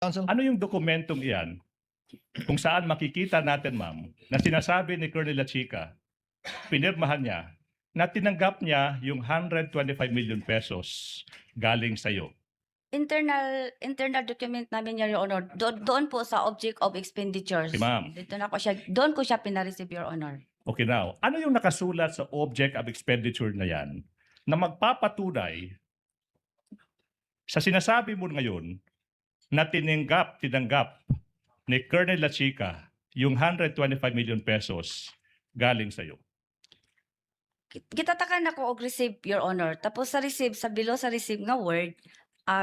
Counsel. Ano yung dokumentong iyan kung saan makikita natin, ma'am, na sinasabi ni Colonel La Chica, pinirmahan niya, na tinanggap niya yung 125 million pesos galing sa'yo? Internal document namin yan, Your Honor. Doon po sa object of expenditures. Si ma'am. Doon ko siya pina-receive, Your Honor. Okay, now, ano yung nakasulat sa object of expenditure na yan na magpapatunay sa sinasabi mo ngayon na tinanggap ni Colonel La Chica yung 125 million pesos galing sa'yo? Gitatakan ako og receive, Your Honor. Tapos sa receive, below sa receive nga word,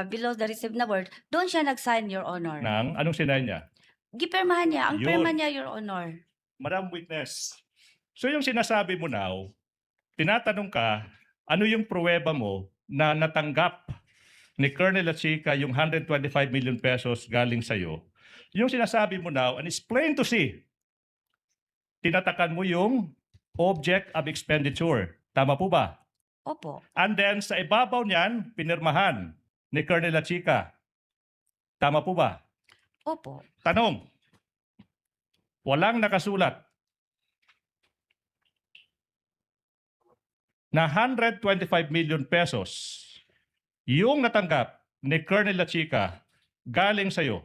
below the receive na word, doon siya nag-sign, Your Honor. Nang, anong sinay niya? Gipirmahan niya. Ang Yun. pirma niya, Your Honor. Madam Witness, so yung sinasabi mo now, tinatanong ka, ano yung pruweba mo na natanggap ni Colonel La Chica yung 125 million pesos galing sa'yo? Yung sinasabi mo now, and it's plain to see, tinatakan mo yung object of expenditure. Tama po ba? Opo. And then sa ibabaw niyan, pinirmahan ni Colonel La Chica. Tama po ba? Opo. Tanong, walang nakasulat na 125 million pesos yung natanggap ni Colonel La Chica galing sa'yo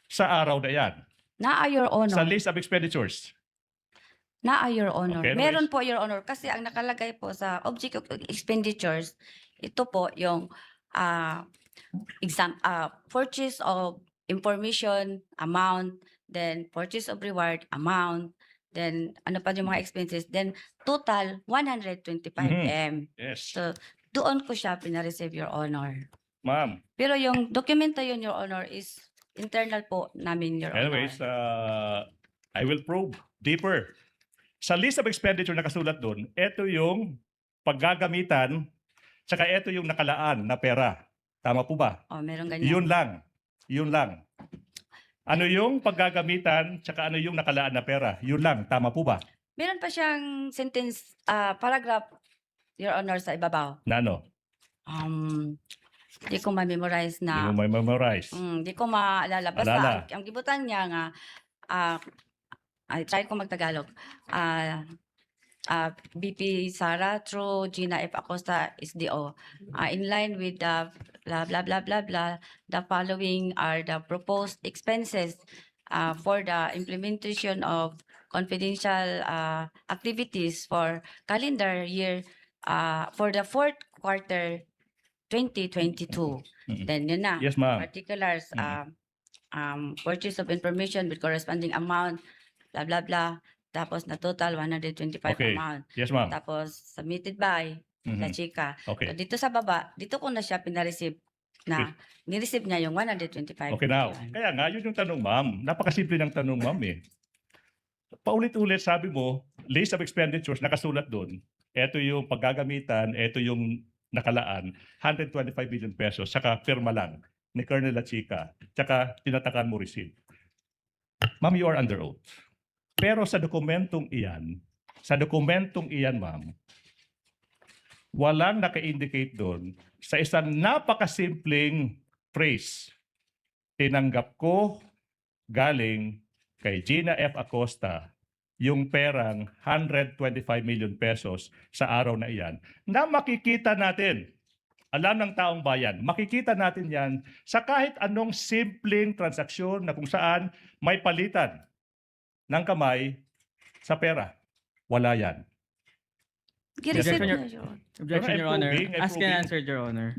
sa araw na yan, Naa, Your Honor. sa list of expenditures. Naa, Your Honor. Okay, Meron po, Your Honor. Kasi ang nakalagay po sa object of expenditures, ito po yung purchase of information amount, then purchase of reward amount, then ano pa yung mga expenses, then total 125 M. Yes. So, doon ko siya pina-receive, Your Honor. Ma'am, Pero yung dokumento yun, Your Honor, is internal po namin, Your anyways, Honor. I will probe deeper. Sa list of expenditure na kasulat doon, ito yung paggagamitan, tsaka ito yung nakalaan na pera. Tama po ba? Oh, meron ganyan. Yun lang. Yun lang. Ano yung paggagamitan, tsaka ano yung nakalaan na pera? Yun lang. Tama po ba? Meron pa siyang sentence, paragraph, Your Honor, sa ibabaw. Na ano? Di ko ma-memorize Hindi na. mo may memorize. Di ko maalala. Basta Alala. ang gibutan niya nga, I try ko magtagalog. BP Sara through Gina F. Acosta SDO. In line with the blah, blah, blah, blah, blah, the following are the proposed expenses for the implementation of confidential activities for calendar year for the fourth quarter 2022. Mhm. Then yun na. Yes, ma'am. Particulars, purchase of information with corresponding amount, blah, blah, blah. Tapos na total 125 Okay. amount. Yes, ma'am. Tapos submitted by La Mhm. Chica. So, Okay. dito sa baba, dito ko na siya pina-receive na ni-receive niya yung 125. Okay now. million. Kaya nga, yun yung tanong, ma'am. Napakasimple ng tanong, ma'am eh. Paulit-ulit sabi mo, list of expenditures, nakasulat doon. Ito yung paggagamitan, ito yung nakalaan, 125 million pesos, saka firma lang ni Colonel La Chica, saka tinatakan mo receipt. Ma'am, you are under oath. Pero sa dokumentong iyan, ma'am, walang naka-indicate doon sa isang napakasimpleng phrase. Tinanggap ko galing kay Gina F. Acosta yung perang 125 million pesos sa araw na iyan na makikita natin, alam ng taong bayan, makikita natin yan sa kahit anong simpleng transaksyon na kung saan may palitan ng kamay sa pera. Wala yan. Gi-receive Yes, niya yun. Objection, Your Honor. I'm Ask and proving. answer, Your Honor.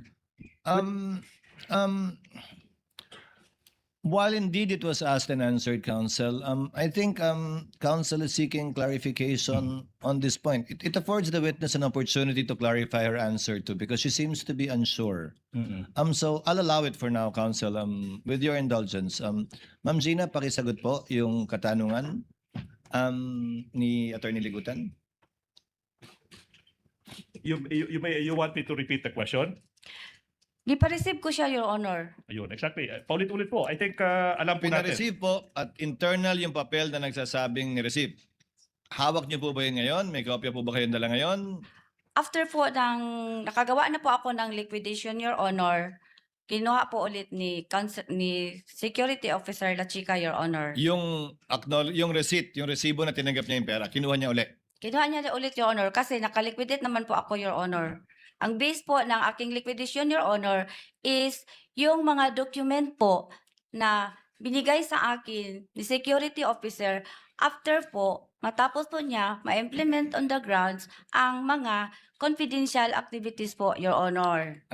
While indeed it was asked and answered, counsel, I think counsel is seeking clarification on this point. It affords the witness an opportunity to clarify her answer to because she seems to be unsure. So I'll allow it for now, counsel. With your indulgence, Ma'am Gina, pakisagot po yung katanungan ni Attorney Ligutan. You want me to repeat the question? Gipa-receive ko siya, Your Honor. Ayun, exactly. Paulit-ulit po. I think alam po natin. Pina-receive po at internal yung papel na nagsasabing ni-receive. Hawak niyo po ba yun ngayon? May kopya po ba kayong dala ngayon? After po nakagawa na po ako ng liquidation, Your Honor, kinuha po ulit ni Security Officer La Chica, Your Honor. Yung receipt, yung resibo na tinanggap niya yung pera, kinuha niya uli. Kinuha niya ulit, Your Honor, kasi nakaliquidate naman po ako, Your Honor. Ang base po ng aking liquidation, Your Honor, is yung mga document po na binigay sa akin ni Security Officer after po, matapos po niya ma-implement on the grounds ang mga confidential activities po, Your Honor.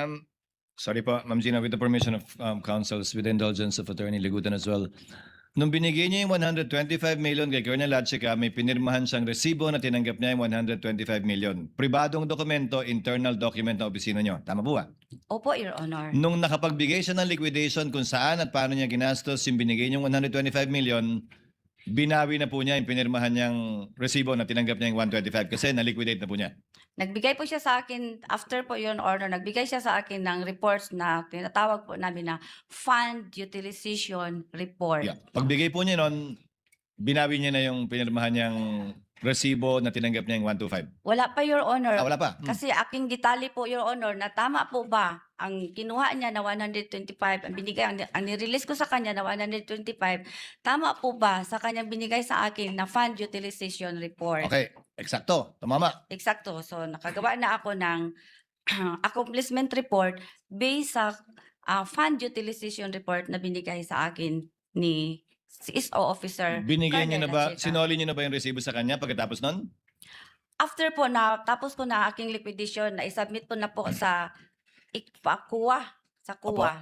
Sorry po, Ma'am Gina, with the permission of counsels, with the indulgence of Attorney Ligutan as well. Nung binigay niya yung 125 million kay Colonel Lachica, may pinirmahan siyang resibo na tinanggap niya yung 125 million. Pribadong dokumento, internal document na opisina niyo. Tama po ba? Opo, Your Honor. Nung nakapagbigay siya ng liquidation kung saan at paano niya ginastos yung binigay niyong 125 million, binawi na po niya yung pinirmahan niyang resibo na tinanggap niya yung 125 kasi na-liquidate na po niya. Nagbigay po siya sa akin, after po Your Honor, nagbigay siya sa akin ng reports na tinatawag po namin na Fund Utilization Report. Yeah. Pagbigay po niya nun, binawi niya na yung pinirmahan niyang resibo na tinanggap niya yung 125. Wala pa, Your Honor. Wala pa. Kasi aking detalye po, Your Honor, na tama po ba ang kinuha niya na 125, ang binigay, ang nirelease ko sa kanya na 125, tama po ba sa kanyang binigay sa akin na Fund Utilization Report? Okay, eksakto. Tumama. Eksakto. So, nakagawa na ako ng accomplishment report based sa Fund Utilization Report na binigay sa akin ni CSO Officer. Binigay niyo na Colonel ba, Lachica. sinoli niyo na ba yung resibo sa kanya pagkatapos nun? After po na tapos ko na aking liquidation, na isubmit ko na po sa KUA, sa KUA.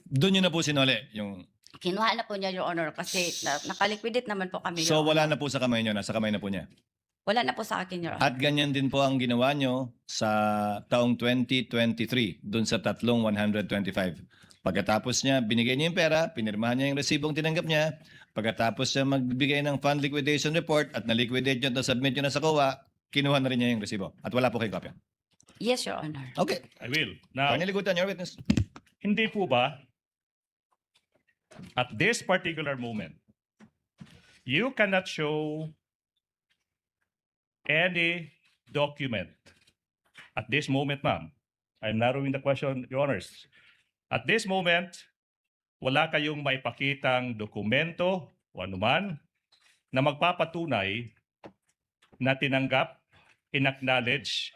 Doon niyo na po sinoli yung... Kinuha na po niya, Your Honor, kasi nakaliquidate naman po kami. So Your wala Honor. na po sa kamay niyo, nasa kamay na po niya. Wala na po sa akin, Your Honor. At ganyan din po ang ginawa niyo sa taong 2023, doon sa tatlong 125. Pagkatapos niya, binigay niya yung pera, pinirmahan niya yung resibong tinanggap niya. Pagkatapos siya magbigay ng fund liquidation report at na-liquidate niyo at na-submit niyo na sa COA, kinuha na rin niya yung resibo. At wala po kayong kopya. Yes, Your Honor. Okay. I will. Now, Attorney Ligutan, your witness. hindi po ba at this particular moment, you cannot show any document at this moment, ma'am. I'm narrowing the question, Your Honors. At this moment, wala kayong maipakitang dokumento o anuman na magpapatunay na tinanggap, inacknowledge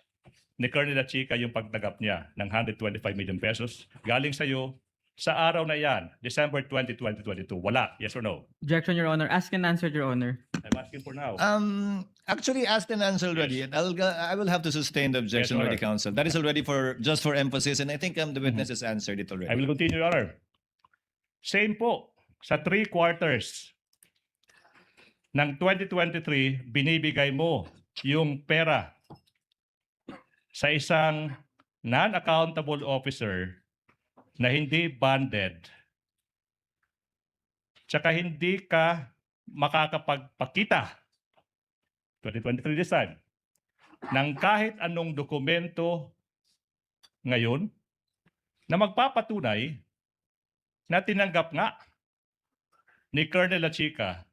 ni Colonel Lachica yung pagtanggap niya ng 125 million pesos galing sa iyo sa araw na yan, December 20, 2022. Wala. Yes or no? Objection, Your Honor. Asked and answered, Your Honor. I'm asking for now. Actually asked and answered already. And I will have to sustain the objection Yes, already, Honor. counsel. That is already just for emphasis, and I think the witness has answered it I already. will continue, Your Honor. Same po. Sa 3 quarters ng 2023, binibigay mo yung pera sa isang non-accountable officer na hindi bonded, tsaka hindi ka makakapagpakita, 2023 this time, ng kahit anong dokumento ngayon na magpapatunay na tinanggap nga ni Colonel Lachica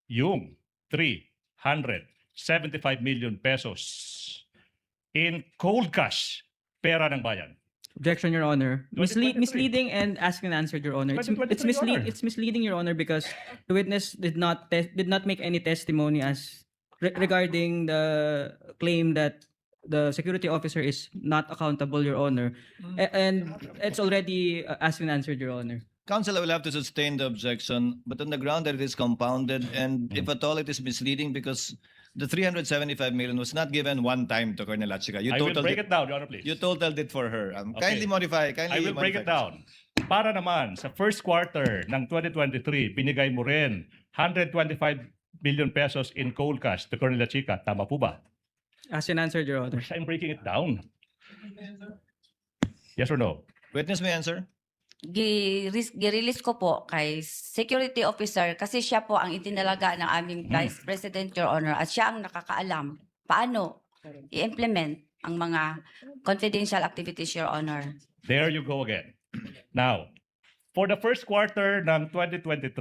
yung 375 million pesos in cold cash, pera ng bayan. Objection, Your Honor. 2023. Misleading and asked and answered, Your Honor. It's 2023, Your Honor. It's misleading, Your Honor, because the witness did not make any testimony as regarding the claim that the security officer is not accountable, Your Honor. And it's already asked and answered, Your Honor. Counsel, I will have to sustain the objection, but on the ground that it is compounded, and if at all it is misleading, because the 375 million was not given one time to Colonel Lachica. You I will totaled break it down, Your Honor, please. You totaled it for her. Okay. Kindly modify. I will break it down. Para naman, sa first quarter ng 2023, binigay mo rin 125 billion pesos in cold cash to Colonel Lachica. Tama po ba? Asked and answered, Your Honor. I'm breaking it down. Yes or no? Witness may answer. Girelease ko po kay security officer kasi siya po ang itinalaga ng aming Vice President, Your Honor, at siya ang nakakaalam paano i-implement ang mga confidential activities, Your Honor. There you go again. Now, for the first quarter ng 2023,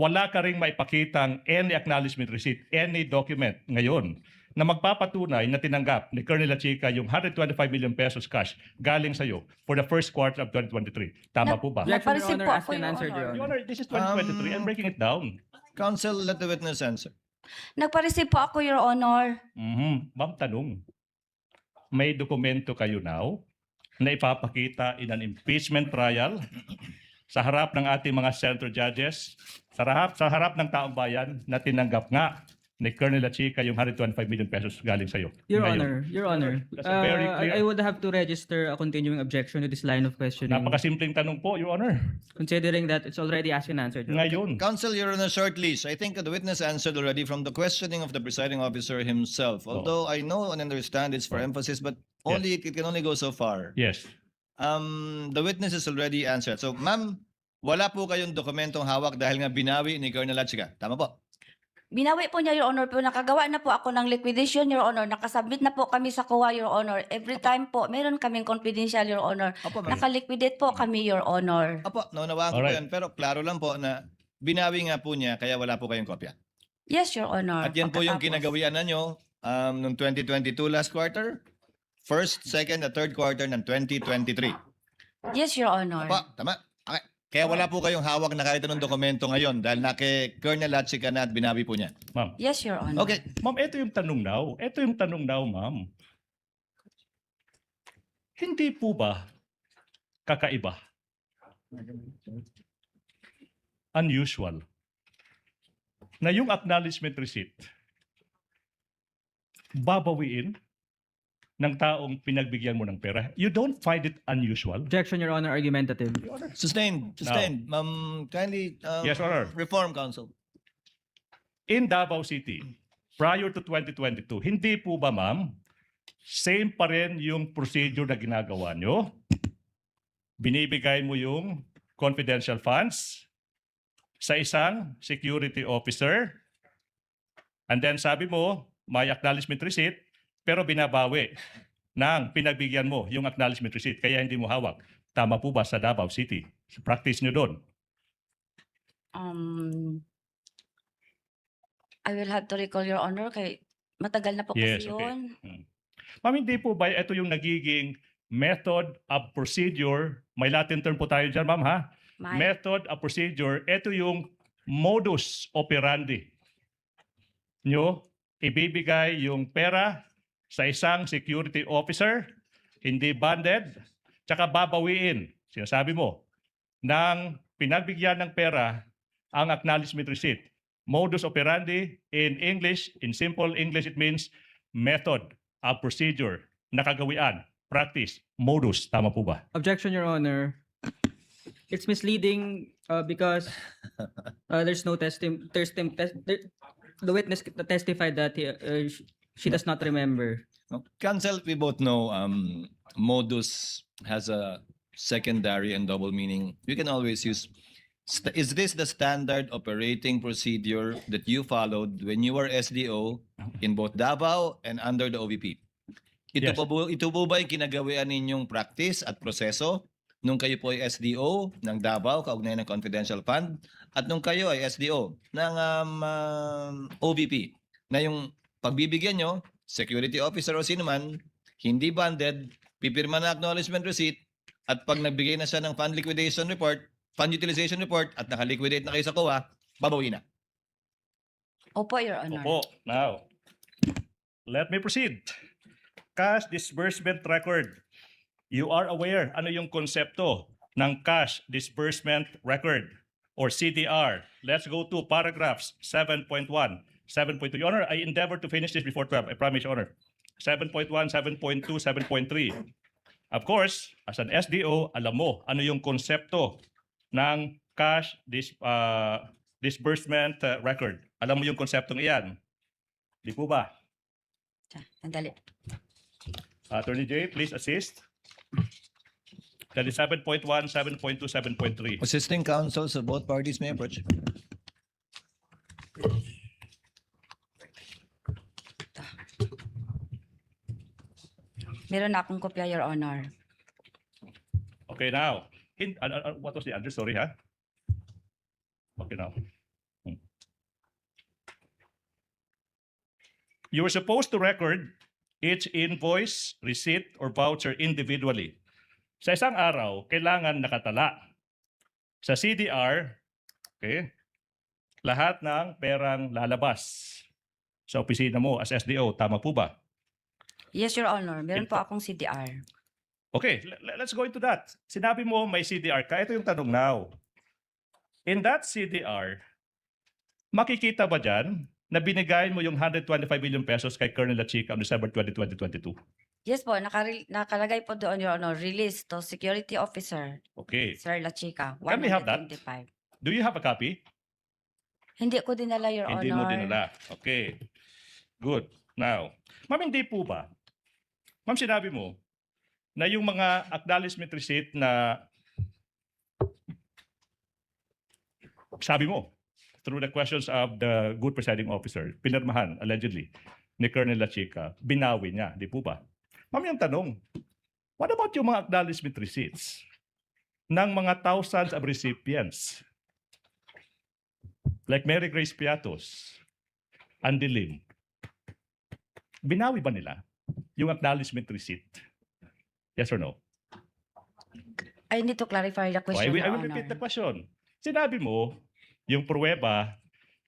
wala ka ring maipakitang any acknowledgement receipt, any document ngayon na magpapatunay na tinanggap ni Colonel Lachica yung 125 million pesos cash galing sa'yo for the first quarter of 2023. Tama po ba? Yeah. Objection, Your Napareceive Honor, po asked ako, and Your answered, Your Honor. Your Honor. Honor, this is 2023. I'm breaking it down. Counsel, let the witness answer. Nagpa-receive po ako, Your Honor. Ma'am, tanong. May dokumento kayo now na ipapakita in an impeachment trial sa harap ng ating mga senator judges, sa harap ng taong bayan na tinanggap nga ni Colonel Lachica yung 125 million pesos galing sa'yo. Your Ngayon. Honor, That's a very clear- I would have to register a continuing objection to this line of questioning, Napakasimpleng tanong po, Your Honor. considering that it's already asked and answered. Your Honor. Ngayon, Counsel, you're on a short leash. I think the witness answered already from the questioning of the presiding officer himself. Although I know and understand it's for emphasis, but only it can only go so far. yes. The witness has already answered. So, ma'am, wala po kayong dokumentong hawak dahil nga binawi ni Colonel Lachica. Tama po? Binawi po niya, Your Honor, pero nakagawa na po ako ng liquidation, Your Honor. Nakasubmit na po kami sa COA, Your Honor. Every time po, meron kaming confidential, Your Honor. Opo, ma'am. Nakaliquidate po kami, Your Honor. Opo, naunawaan ko po Alright. yan. Pero klaro lang po na binawi nga po niya kaya wala po kayong kopya. Yes, Your Honor. At yan po yung Pagkatapos. kinagawian na nyo noong 2022 last quarter, first, second, at third quarter ng 2023. Yes, Your Honor. Opo, tama. Okay. Kaya wala po kayong hawak na kahit anong dokumento ngayon dahil na kay Colonel Lachica na at binawi po niya. Ma'am. Yes, Your Honor. Okay. Ma'am, ito yung tanong now. Ito yung tanong now, ma'am. Hindi po ba kakaiba? Unusual. Na yung acknowledgement receipt babawiin ng taong pinagbigyan mo ng pera. You don't find it unusual? Objection, Your Honor, argumentative. Sustained. Kindly Yes, Honor. reform counsel. In Davao City, prior to 2022, hindi po ba, ma'am, same pa rin yung procedure na ginagawa nyo? Binibigay mo yung confidential funds sa isang security officer, and then sabi mo, may acknowledgement receipt, pero binabawi ng pinagbigyan mo yung acknowledgement receipt, kaya hindi mo hawak. Tama po ba sa Davao City? Sa practice nyo doon? I will have to recall, Your Honor, kay matagal na po Yes, kasi okay. yun. Ma'am, hindi po ba ito yung nagiging method of procedure? May Latin term po tayo dyan, ma'am, ha? May, Method of procedure, ito yung modus operandi nyo. Ibibigay yung pera sa isang security officer, hindi banded, tsaka babawiin, sinasabi mo, ng pinagbigyan ng pera ang acknowledgement receipt. Modus operandi in English, in simple English, it means method of procedure, nakagawian, practice, modus. Tama po ba? Objection, Your Honor. It's misleading because there's no the witness testified that she does not remember. No? Counsel, we both know modus has a secondary and double meaning. You can always use. Is this the standard operating procedure that you followed when you were SDO in both Davao and under the OVP? Ito, Yes. ito po ba yung kinagawian ninyong practice at proseso nung kayo po ay SDO ng Davao, kaugnay ng confidential fund, at nung kayo ay SDO ng OVP, na yung pagbibigyan nyo, security officer o sino man, hindi banded, pipirma na acknowledgement receipt, at pag nagbigay na siya ng fund liquidation report, fund utilization report, at nakaliquidate na kayo sa COA, babawi na. Opo, Your Honor. Opo. Now, let me proceed. Cash disbursement record. You are aware ano yung konsepto ng cash disbursement record or CDR. Let's go to paragraphs 7.1, 7.2. Your Honor, I endeavor to finish this before 12. I promise, Your Honor. 7.1, 7.2, 7.3. Of course, as an SDO, alam mo ano yung konsepto ng cash disbursement record. Alam mo yung konseptong iyan. Di po ba? Sandali. Attorney J, please assist. That is 7.1, 7.2, 7.3. Assisting counsel so both parties may approach. Meron na akong kopya, Your Honor. Okay, now. What was the address? Sorry, ha? Okay, now. You were supposed to record each invoice, receipt, or voucher individually. Sa isang araw, kailangan nakatala. Sa CDR, okay, lahat ng perang lalabas sa opisina mo as SDO. Tama po ba? Yes, Your Honor. Meron po akong CDR. Okay, let's go into that. Sinabi mo may CDR ka. Ito yung tanong now. In that CDR, makikita ba dyan na binigay mo yung 125 million pesos kay Colonel Lachica on December 20, 2022? Yes po, nakalagay po doon, Your Honor, release to Security Officer, Okay. Sir Lachica, Can we have that? 125. Do you have a copy? Hindi ko dinala, Your Hindi Honor. mo dinala. Okay. Good. Now, ma'am, hindi po ba? Ma'am, sinabi mo na yung mga acknowledgement receipt na sabi mo, through the questions of the good presiding officer, pinirmahan, allegedly, ni Colonel Lachica, binawi niya. Di po ba? Ma'am, yung tanong, what about yung mga acknowledgement receipts ng mga thousands of recipients? Like Mary Grace Piatos, Andy Lim. Binawi ba nila yung acknowledgement receipt? Yes or no? I need to clarify the So, question, I Your will repeat the Honor. question. Sinabi mo, yung pruweba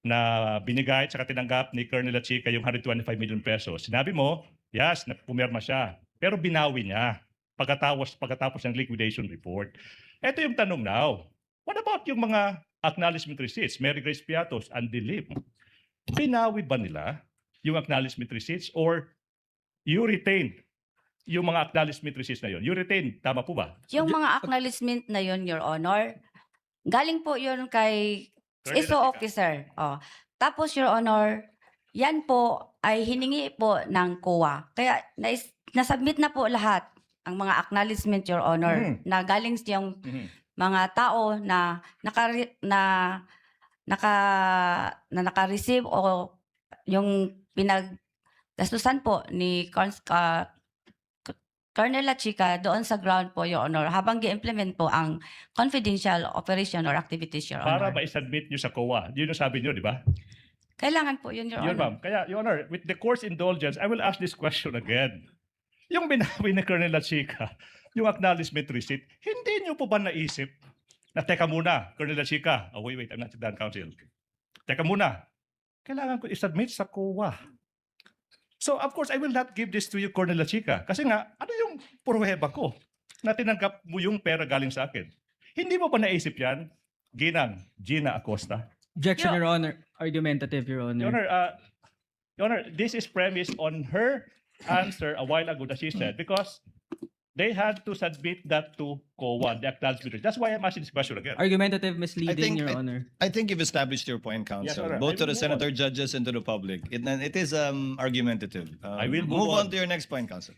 na binigay at tinanggap ni Colonel Lachica yung 125 million pesos. Sinabi mo, yes, pumirma siya. Pero binawi niya pagkatapos ng liquidation report. Ito yung tanong now. What about yung mga acknowledgement receipts? Mary Grace Piatos, Andy Lim. Binawi ba nila yung acknowledgement receipts or you retained yung mga acknowledgement receipts na yun? You retained, tama po ba? Yung mga acknowledgement na yun, Your Honor, galing po yun kay Colonel ISO Lachica. officer. Oh. Tapos, Your Honor, yan po ay hiningi po ng COA. Kaya nasubmit na po lahat ang mga acknowledgement, Your Honor, Mhm. na galing yung Mhm. mga tao na naka-receive o yung pinaggastusan po ni Colonel Lachica doon sa ground po, Your Honor, habang gi-implement po ang confidential operation or activities, Your Para Honor. ma-submit nyo sa COA. Yun yung sabi nyo, di ba? Kailangan po yun, Your Yun, Honor. ma'am. Kaya, Your Honor, with the court's indulgence, I will ask this question again. Yung binawi ni Colonel Lachica, yung acknowledgement receipt, hindi nyo po ba naisip na, teka muna, Colonel Lachica, oh wait, I'm not done, counsel. Teka muna, kailangan ko i-submit sa COA. So, of course, I will not give this to you, Colonel Lachica. Kasi nga, ano yung pruweba ko na tinanggap mo yung pera galing sa akin? Hindi mo ba naisip yan, Gina Acosta? Objection, Yo- Your Honor. Argumentative, Your Honor. Your Honor, this is premised on her answer a while ago that she said because they had to submit that to COA, the acknowledgement. That's why I'm asking this question again. Argumentative misleading, Your Honor. I think you've established your point, Yes, counsel, Your Honor. both I to will the move on. senator, judges, and to the public. It is argumentative. I will move move on on. to your next point, counsel.